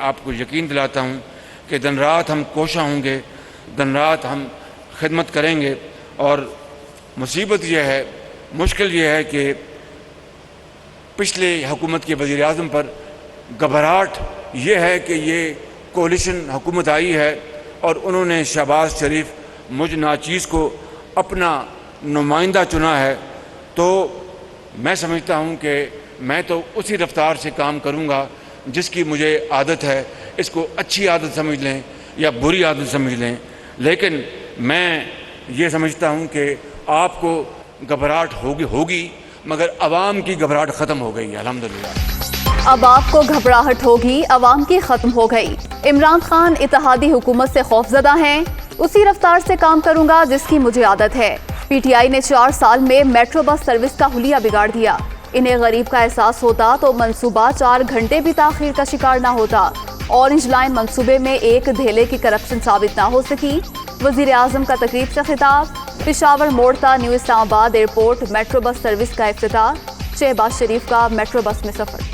आपको यकीन दिलाता हूँ कि दिन रात हम कोशा होंगे, दिन रात हम खिदमत करेंगे। और मुसीबत यह है, मुश्किल ये है कि पिछले हुकूमत के वज़ीर आज़म पर घबराहट ये है कि ये कोलिशन हुकूमत आई है और उन्होंने शहबाज शरीफ मुझ नाचीज़ को अपना नुमाइंदा चुना है। तो मैं समझता हूँ कि मैं तो उसी रफ्तार से काम करूँगा जिसकी मुझे आदत है। इसको अच्छी आदत समझ लें या बुरी आदत समझ लें, लेकिन मैं ये समझता हूँ कि आपको घबराहट होगी मगर अवाम की घबराहट ख़त्म हो गई है अल्हम्दुलिल्लाह। अब आपको घबराहट होगी, अवाम की खत्म हो गई। इमरान खान इत्तेहादी हुकूमत से खौफजदा हैं, उसी रफ्तार से काम करूंगा जिसकी मुझे आदत है। पीटीआई ने 4 साल में मेट्रो बस सर्विस का हुलिया बिगाड़ दिया। इन्हें गरीब का एहसास होता तो मंसूबा 4 घंटे भी ताखीर का शिकार ना होता। ऑरेंज लाइन मंसूबे में एक धेले की करप्शन साबित ना हो सकी। वजीर आजम का तकरीब से खिताब। पेशावर मोड़ता new Islamabad airport metro bus service का इफ्तिताह। शहबाज शरीफ का मेट्रो बस में सफर।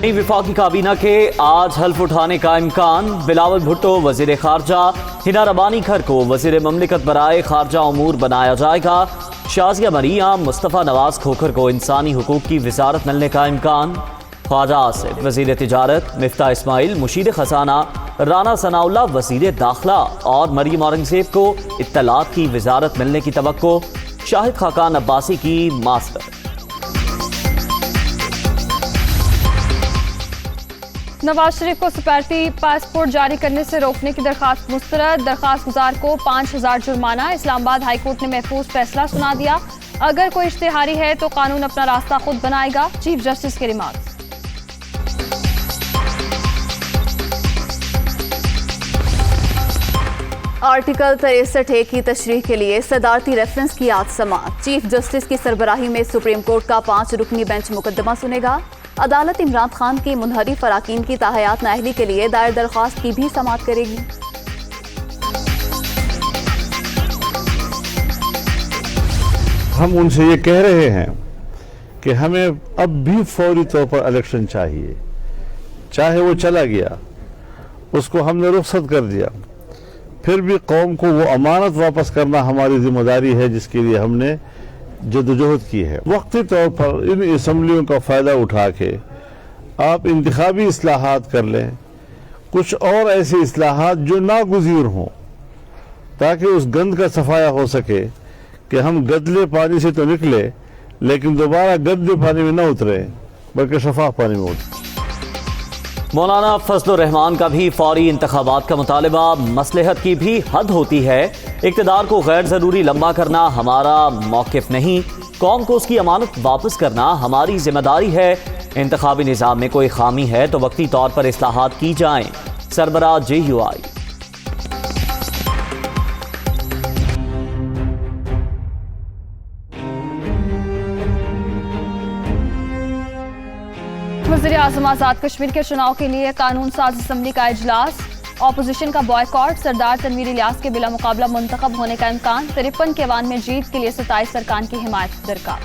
वफाकी काबीना के आज हल्फ उठाने का इम्कान। बिलावल भुट्टो वजीर खारजा, हिना रबानी खर को वजीर ममलिकत बराए खारजा उमूर बनाया जाएगा। शाजिया मरियम, मुस्तफ़ा नवाज खोखर को इंसानी हुकूक की वजारत मिलने का इम्कान। ख्वाजा आसिफ वजीर तिजारत, मिफ्ता इस्माइल मुशीर खजाना, राना सनाउल्लाह वजीर दाखिला और मरियम औरंगजेब को इत्तलात की वजारत मिलने की तवक्को। शाहिद खाकान अब्बासी की मास्टर। नवाज शरीफ को सफारती पासपोर्ट जारी करने से रोकने की दरखास्त मुस्तरद। दरखास्त गुजार को 5000 जुर्माना। इस्लामाबाद हाई कोर्ट ने महफूज फैसला सुना दिया। अगर कोई इश्तिहारी है तो कानून अपना रास्ता खुद बनाएगा, चीफ जस्टिस के रिमार्क्स। आर्टिकल 63A की तशरीह के लिए सदारती रेफरेंस की आज समाअत। चीफ जस्टिस की सरबराही में सुप्रीम कोर्ट का 5 रुकनी बेंच मुकदमा सुनेगा। अदालत इमरान खान की मुनहरिफ अराकीन की ताहयात नाअहली के लिए दायर दरख्वास्त की भी समाअत करेगी। हम उनसे ये कह रहे हैं कि हमें अब भी फौरी तौर पर इलेक्शन चाहिए। चाहे वो चला गया, उसको हमने रुख्सत कर दिया, फिर भी कौम को वो अमानत वापस करना हमारी जिम्मेदारी है जिसके लिए हमने जदोजहद की है। वक्ती तौर पर इन असम्बलियों का फ़ायदा उठा के आप इंतखाबी इस्लाहात कर लें, कुछ और ऐसे इस्लाहात जो नागुज़ीर हों, ताकि उस गंद का सफाया हो सके कि हम गदले पानी से तो निकले लेकिन दोबारा गंदे पानी में न उतरे बल्कि शफाफ पानी में उतरे। मौलाना फजलुर रहमान का भी फौरी इंतखाबात का मुतालबा। मसलहत की भी हद होती है, इक़्तिदार को गैर ज़रूरी लंबा करना हमारा मौक़िफ़ नहीं, कौम को उसकी अमानत वापस करना हमारी जिम्मेदारी है। इंतखाबी निज़ाम में कोई खामी है तो वक्ती तौर पर इस्लाहात की जाएं। सरबराह JUI। वज़ीर-ए-आज़म आज़ाद कश्मीर के चुनाव के लिए कानून साज असम्बली का इजलास। ऑपोजिशन का बॉयकॉट। सरदार तनवीर इलियास के बिला मुकाबला मुंतखब होने का इम्कान। 53 के ऐवान में जीत के लिए 27 अरकान की हिमायत दरकार।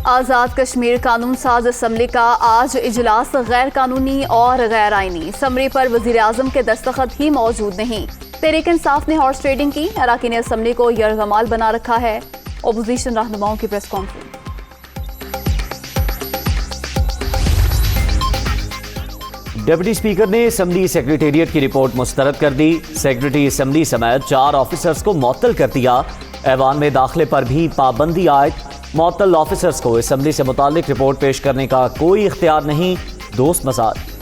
आज़ाद कश्मीर कानून साज असम्बली का आज इजलास गैर कानूनी और गैर आइनी। समरी पर वज़ीर आज़म के दस्तखत ही मौजूद नहीं। तहरीक इंसाफ ने हॉर्स ट्रेडिंग की, अरकान असम्बली को यरगमाल बना रखा है। ओपोजिशन रहनुमाओं की प्रेस कॉन्फ्रेंस। डिप्टी स्पीकर ने असम्बली सेक्रेटेरिएट की रिपोर्ट मुस्तरद कर दी। सेक्रेटरी असम्बली समेत 4 ऑफिसर्स को मुअत्तल कर दिया। ऐवान में दाखिले पर भी पाबंदी आयद। मुअत्तल ऑफिसर्स को असम्बली से मुतालिक रिपोर्ट पेश करने का कोई इख्तियार नहीं। दोस्त मसाद।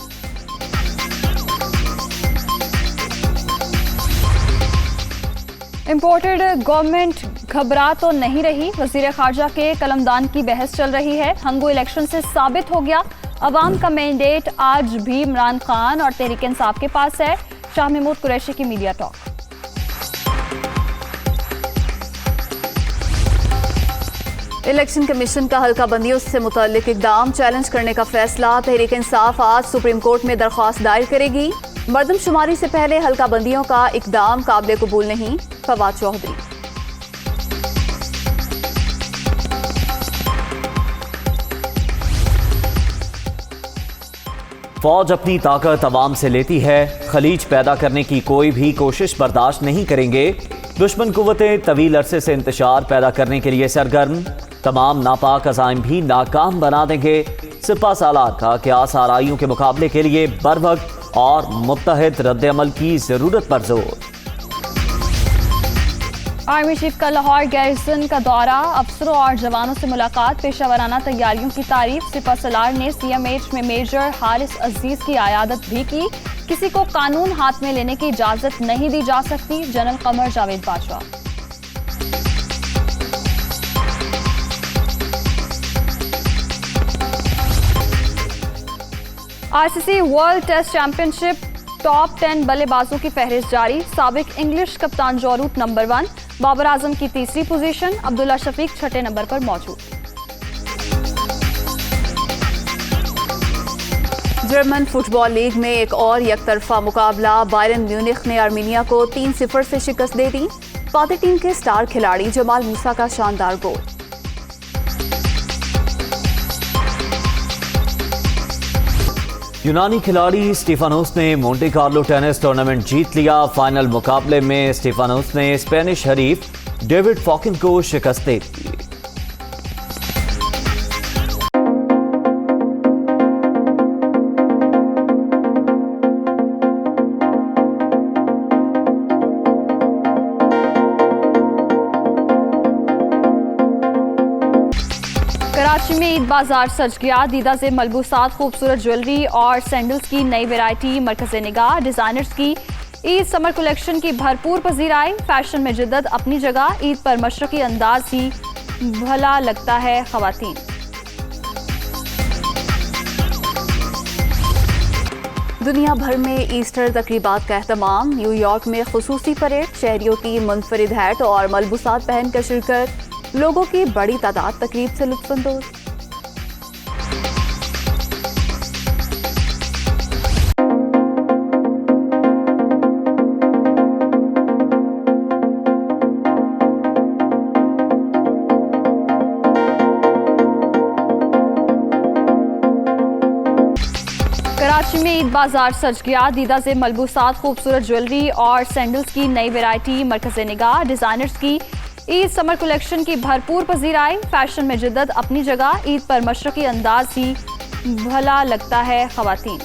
इम्पोर्टेड गवर्नमेंट घबरा तो नहीं रही। वजीर खारजा के कलमदान की बहस चल रही है। हंगो इलेक्शन से साबित हो गया अवाम का मैंडेट आज भी इमरान खान और तहरीक इंसाफ के पास है। शाह महमूद कुरैशी की मीडिया टॉक। इलेक्शन कमीशन का हल्का बंदियों से मुताल्लिक इकदाम चैलेंज करने का फैसला। तहरीक इंसाफ आज सुप्रीम कोर्ट में दरख्वास्त दायर करेगी। मर्दमशुमारी से पहले हल्का बंदियों का इकदाम काबिल कबूल नहीं। फवाद चौधरी। फौज अपनी ताकत अवाम से लेती है, खलीज पैदा करने की कोई भी कोशिश बर्दाश्त नहीं करेंगे। दुश्मन कुव्वतें तवील अरसे से इंतशार पैदा करने के लिए सरगर्म, तमाम नापाक अज़ाइम भी नाकाम बना देंगे। सिपा सालार का क्यास आराइयों के मुकाबले के लिए बरवक्त और मुत्तहिद रद्द-ए-अमल की ज़रूरत पर जोर। आर्मी चीफ का लाहौर गैरिसन का दौरा, अफसरों और जवानों से मुलाकात, पेशावराना तैयारियों की तारीफ। सिपा सलार ने CMH में मेजर हारिस अजीज की आयादत भी की। किसी को कानून हाथ में लेने की इजाजत नहीं दी जा सकती। General Qamar Javed Bajwa. ICC world test championship top 10 बल्लेबाजों की फहरिस्त जारी। साबिक इंग्लिश कप्तान जो रूट नंबर 1, बाबर आजम की तीसरी पोजीशन, अब्दुल्ला शफीक छठे नंबर पर मौजूद। जर्मन फुटबॉल लीग में एक और यकतरफा मुकाबला। बायरन म्यूनिख ने आर्मीनिया को 3-0 से शिकस्त दे दी। फातिह टीम के स्टार खिलाड़ी जमाल मूसा का शानदार गोल। यूनानी खिलाड़ी स्टीफानोस ने मोंटे कार्लो टेनिस टूर्नामेंट जीत लिया। फाइनल मुकाबले में स्टीफानोस ने स्पेनिश हरीफ डेविड फॉकिन को शिकस्त दे दी। कराची में ईद बाजार सज गया। दीदा से मलबूसात, खूबसूरत ज्वेलरी और सैंडल्स की नई वैरायटी मरकज़ निगाह। डिजाइनर्स की ईद समर कलेक्शन की भरपूर पजीराई। फैशन में जिद्दत अपनी जगह। ईद पर मशरकी अंदाज ही भला लगता है खवातीन। दुनिया भर में ईस्टर तकरीबात का एहतमाम। न्यूयॉर्क में खुसूसी परेड, शहरियों की मुनफरिद हैट और मलबूसात पहनकर शिरकत। लोगों की बड़ी तादाद तकरीब से लुत्फानंदोज। कराची में ईद बाजार सज गया। दीदा से मलबूसात, खूबसूरत ज्वेलरी और सैंडल्स की नई वैरायटी मरकज़ निगाह। डिजाइनर्स की ईद समर कलेक्शन की भरपूर पजीराई। फैशन में जिद्दत अपनी जगह। ईद पर मशरकी अंदाज ही भला लगता है खवातीन।